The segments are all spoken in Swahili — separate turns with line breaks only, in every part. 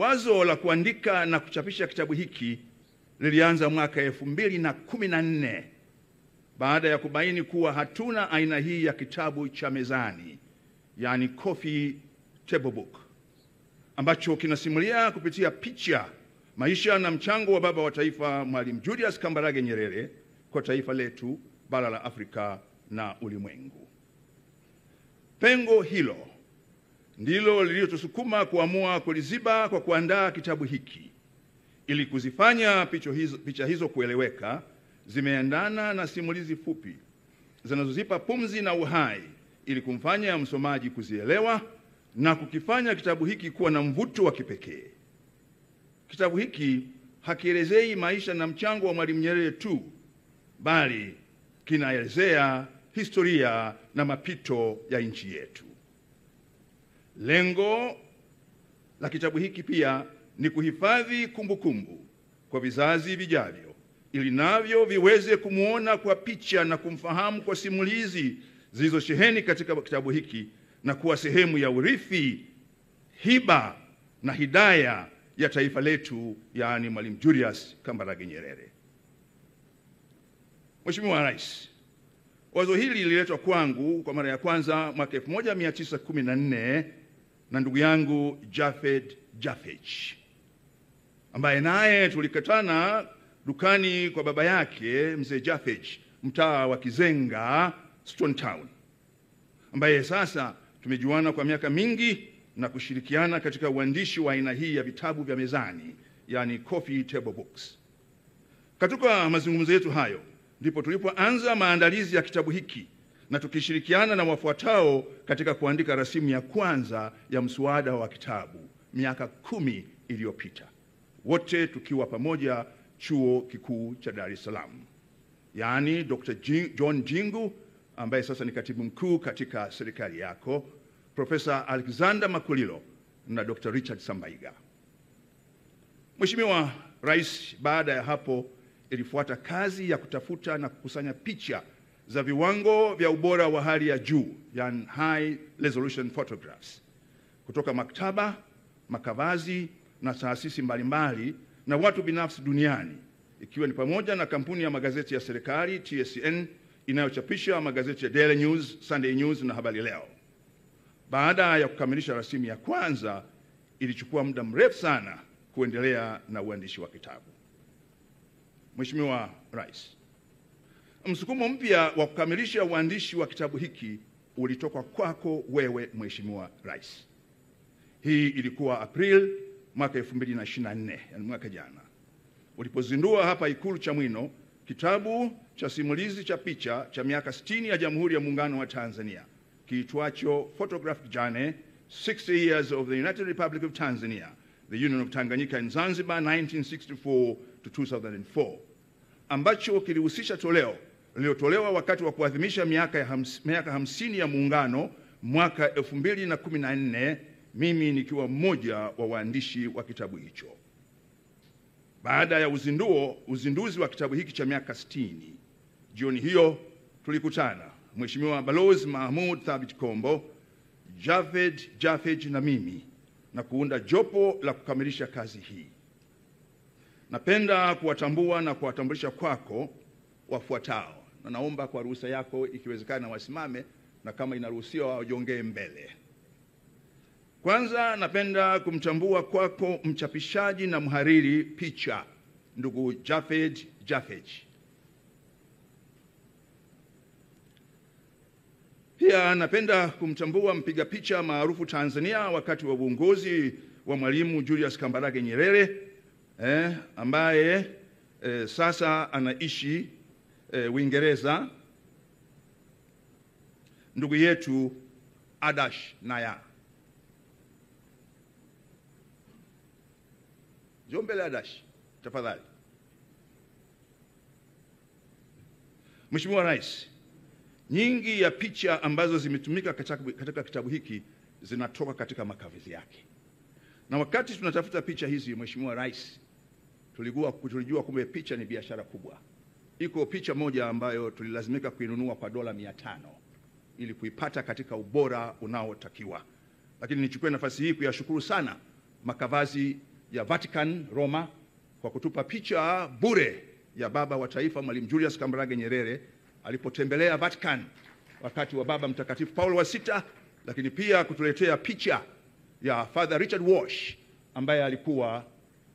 Wazo la kuandika na kuchapisha kitabu hiki lilianza mwaka 2014 baada ya kubaini kuwa hatuna aina hii ya kitabu cha mezani, yani coffee table book, ambacho kinasimulia kupitia picha maisha na mchango wa baba wa taifa Mwalimu Julius Kambarage Nyerere kwa taifa letu, bara la Afrika na ulimwengu. Pengo hilo ndilo lililotusukuma kuamua kuliziba kwa kuandaa kitabu hiki ili kuzifanya picha hizo kueleweka, zimeendana na simulizi fupi zinazozipa pumzi na uhai ili kumfanya msomaji kuzielewa na kukifanya kitabu hiki kuwa na mvuto wa kipekee. Kitabu hiki hakielezei maisha na mchango wa Mwalimu Nyerere tu, bali kinaelezea historia na mapito ya nchi yetu. Lengo la kitabu hiki pia ni kuhifadhi kumbukumbu kwa vizazi vijavyo, ili navyo viweze kumuona kwa picha na kumfahamu kwa simulizi zilizosheheni katika kitabu hiki na kuwa sehemu ya urithi, hiba na hidaya ya taifa letu, yaani Mwalimu Julius Kambarage Nyerere. Mheshimiwa Rais, wazo hili lililetwa kwangu kwa mara ya kwanza mwaka 1914 na ndugu yangu Jafed Jafej, ambaye naye tulikutana dukani kwa baba yake Mzee Jafej, mtaa wa Kizenga, Stone Town, ambaye sasa tumejuana kwa miaka mingi na kushirikiana katika uandishi wa aina hii ya vitabu vya mezani, yani coffee table books. Katika mazungumzo yetu hayo ndipo tulipoanza maandalizi ya kitabu hiki, na tukishirikiana na wafuatao katika kuandika rasimu ya kwanza ya mswada wa kitabu miaka 10 iliyopita, wote tukiwa pamoja Chuo Kikuu cha Dar es Salaam, yaani Dr. John Jingu ambaye sasa ni katibu mkuu katika serikali yako, Profesa Alexander Makulilo na Dr. Richard Sambaiga. Mheshimiwa Rais, baada ya hapo ilifuata kazi ya kutafuta na kukusanya picha za viwango vya ubora wa hali ya juu, yani high resolution photographs, kutoka maktaba, makavazi na taasisi mbalimbali na watu binafsi duniani, ikiwa ni pamoja na kampuni ya magazeti ya serikali TSN inayochapisha magazeti ya Daily News, Sunday News na Habari Leo. Baada ya kukamilisha rasimu ya kwanza, ilichukua muda mrefu sana kuendelea na uandishi wa kitabu. Mheshimiwa Rais, msukumo mpya wa kukamilisha uandishi wa kitabu hiki ulitoka kwako wewe Mheshimiwa Rais. Hii ilikuwa April mwaka 2024, yani mwaka jana, ulipozindua hapa Ikulu Chamwino kitabu cha simulizi cha picha cha miaka 60 ya Jamhuri ya Muungano wa Tanzania kiitwacho Photographed Journey 60 Years of the United Republic of Tanzania, the Union of Tanganyika and Zanzibar 1964 to 2004, ambacho kilihusisha toleo lililotolewa wakati wa kuadhimisha miaka 50 ya Muungano mwaka 2014, mimi nikiwa mmoja wa waandishi wa kitabu hicho. Baada ya uzinduzi wa kitabu hiki cha miaka 60, jioni hiyo tulikutana Mheshimiwa Balozi Mahmoud Thabit Kombo, Jafed Jafej na mimi, na kuunda jopo la kukamilisha kazi hii. Napenda kuwatambua na kuwatambulisha kwako wafuatao, na naomba kwa ruhusa yako ikiwezekana wasimame, na kama inaruhusiwa wajongee mbele. Kwanza napenda kumtambua kwako mchapishaji na mhariri picha, ndugu Jafed Jafej. Pia napenda kumtambua mpiga picha maarufu Tanzania wakati wa uongozi wa Mwalimu Julius Kambarage Nyerere, ambaye sasa anaishi Uingereza, ndugu yetu Adash Naya. Jombele Adash, tafadhali. Mheshimiwa Rais, nyingi ya picha ambazo zimetumika katika kitabu hiki zinatoka katika makavizi yake. Na wakati tunatafuta picha hizi, Mheshimiwa Rais, tulijua kumbe picha ni biashara kubwa. Iko picha moja ambayo tulilazimika kuinunua kwa $500 ili kuipata katika ubora unaotakiwa. Lakini nichukue nafasi hii kuyashukuru sana makavazi ya Vatican Roma kwa kutupa picha bure ya baba wa taifa Mwalimu Julius Kambarage Nyerere alipotembelea Vatican wakati wa Baba Mtakatifu Paulo wa Sita, lakini pia kutuletea picha ya Father Richard Walsh ambaye alikuwa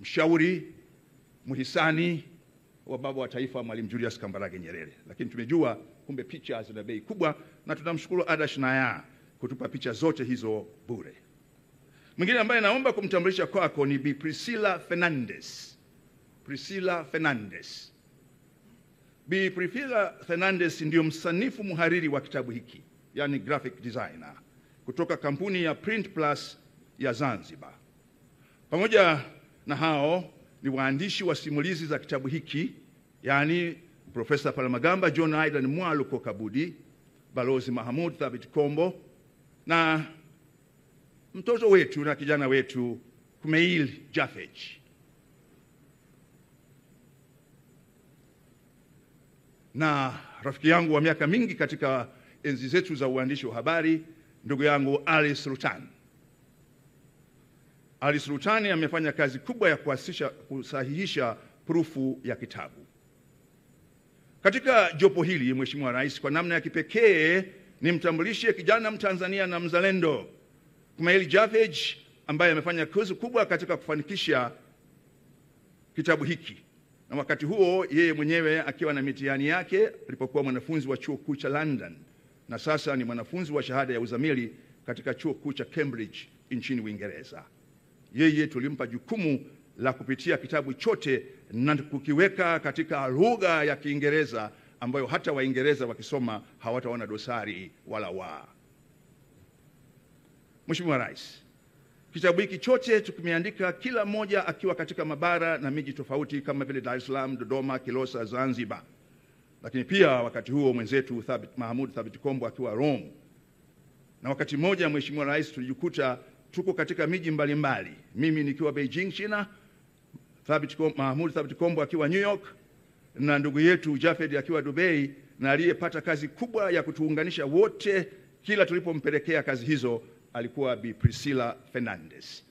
mshauri muhisani wa baba wa taifa Mwalimu Julius Kambarage Nyerere. Lakini tumejua kumbe picha zina bei kubwa, na tunamshukuru Ada Shnaya kutupa picha zote hizo bure. Mwingine ambaye naomba kumtambulisha kwako ni Bi Priscilla Fernandez. Priscilla Fernandez. Bi Priscilla Fernandez ndio msanifu muhariri wa kitabu hiki, yani graphic designer, kutoka kampuni ya Print Plus ya Zanzibar. Pamoja na hao ni waandishi wa simulizi za kitabu hiki, yani Profesa Palamagamba John Aidan Mwaluko Kabudi, Balozi Mahmud Thabit Kombo, na mtoto wetu na kijana wetu Kumail Jafej. Na rafiki yangu wa miaka mingi katika enzi zetu za uandishi wa habari, ndugu yangu Ali Sultan. Ali Sultan amefanya kazi kubwa ya kusahihisha prufu ya kitabu. Katika jopo hili, Mheshimiwa Rais, kwa namna ya kipekee nimtambulishe kijana Mtanzania na mzalendo Kumail Jafej ambaye amefanya kazi kubwa katika kufanikisha kitabu hiki, na wakati huo yeye mwenyewe akiwa na mitihani yake alipokuwa mwanafunzi wa chuo kikuu cha London, na sasa ni mwanafunzi wa shahada ya uzamili katika chuo kikuu cha Cambridge nchini Uingereza. Yeye tulimpa jukumu la kupitia kitabu chote na kukiweka katika lugha ya Kiingereza ambayo hata Waingereza wakisoma hawataona dosari wala waa. Mheshimiwa Rais, kitabu hiki chote tukimeandika kila mmoja akiwa katika mabara na miji tofauti kama vile Dar es Salaam, Dodoma, Kilosa, Zanzibar. Lakini pia wakati huo mwenzetu Mahmud Thabit Kombo akiwa Rome. Na wakati mmoja, Mheshimiwa Rais, tulijikuta tuko katika miji mbalimbali. Mimi nikiwa Beijing, China, Mahmud Thabit Kombo akiwa New York, na ndugu yetu Jafed akiwa Dubai, na aliyepata kazi kubwa ya kutuunganisha wote kila tulipompelekea kazi hizo alikuwa Bi Priscilla Fernandez.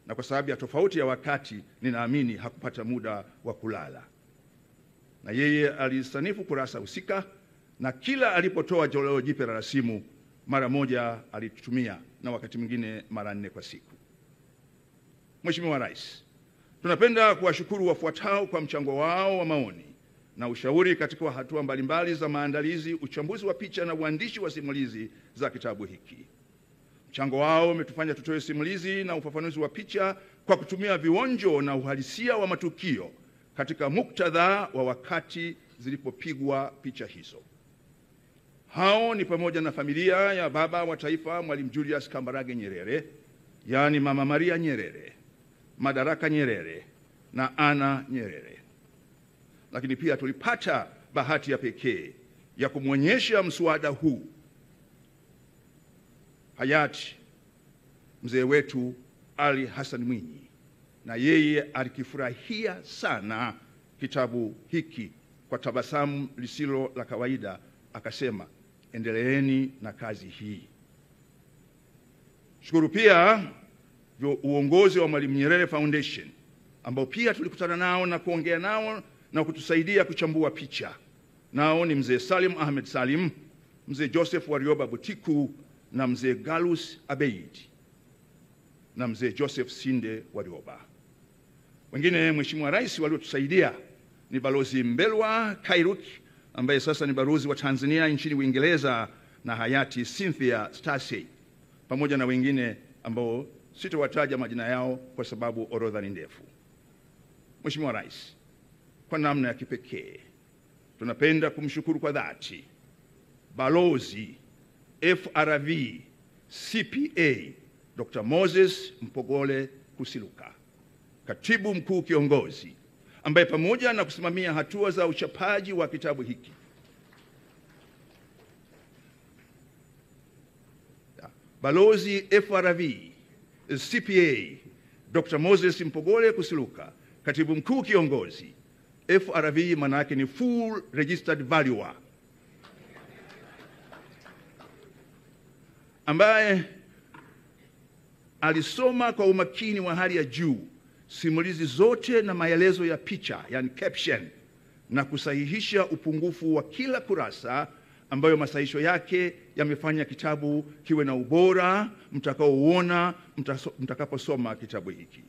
Na kwa sababu ya tofauti ya wakati, ninaamini hakupata muda wa kulala. Na yeye alisanifu kurasa husika, na kila alipotoa toleo jipya la rasimu mara moja alitutumia, na wakati mwingine mara 4 kwa siku. Mheshimiwa Rais, tunapenda kuwashukuru wafuatao kwa mchango wao wa maoni na ushauri katika hatua mbalimbali za maandalizi, uchambuzi wa picha na uandishi wa simulizi za kitabu hiki. Mchango wao umetufanya tutoe simulizi na ufafanuzi wa picha kwa kutumia vionjo na uhalisia wa matukio katika muktadha wa wakati zilipopigwa picha hizo. Hao ni pamoja na familia ya baba wa taifa Mwalimu Julius Kambarage Nyerere, yani Mama Maria Nyerere, Madaraka Nyerere na Ana Nyerere. Lakini pia tulipata bahati ya pekee ya kumwonyesha mswada huu hayati mzee wetu Ali Hassan Mwinyi, na yeye alikifurahia sana kitabu hiki kwa tabasamu lisilo la kawaida, akasema endeleeni na kazi hii. Shukuru pia uongozi wa Mwalimu Nyerere Foundation ambao pia tulikutana nao na kuongea nao na kutusaidia kuchambua picha. Nao ni mzee Salim Ahmed Salim, mzee Joseph Warioba Butiku, na mzee Galus Abeid na mzee Joseph Sinde Warioba. Wengine, Mheshimiwa Rais, waliotusaidia ni Balozi Mbelwa Kairuk ambaye sasa ni balozi wa Tanzania nchini Uingereza, na hayati Cynthia Stasey, pamoja na wengine ambao sitawataja majina yao kwa sababu orodha ni ndefu. Mheshimiwa Rais, kwa namna ya kipekee tunapenda kumshukuru kwa dhati Balozi FRV CPA Dr. Moses Mpogole Kusiluka, Katibu Mkuu Kiongozi, ambaye pamoja na kusimamia hatua za uchapaji wa kitabu hiki, Balozi FRV CPA Dr. Moses Mpogole Kusiluka, Katibu Mkuu Kiongozi. FRV maana yake ni Full Registered Valuer, ambaye alisoma kwa umakini wa hali ya juu simulizi zote na maelezo ya picha, yani caption, na kusahihisha upungufu wa kila kurasa, ambayo masahihisho yake yamefanya kitabu kiwe na ubora mtakaouona mtakaposoma kitabu hiki.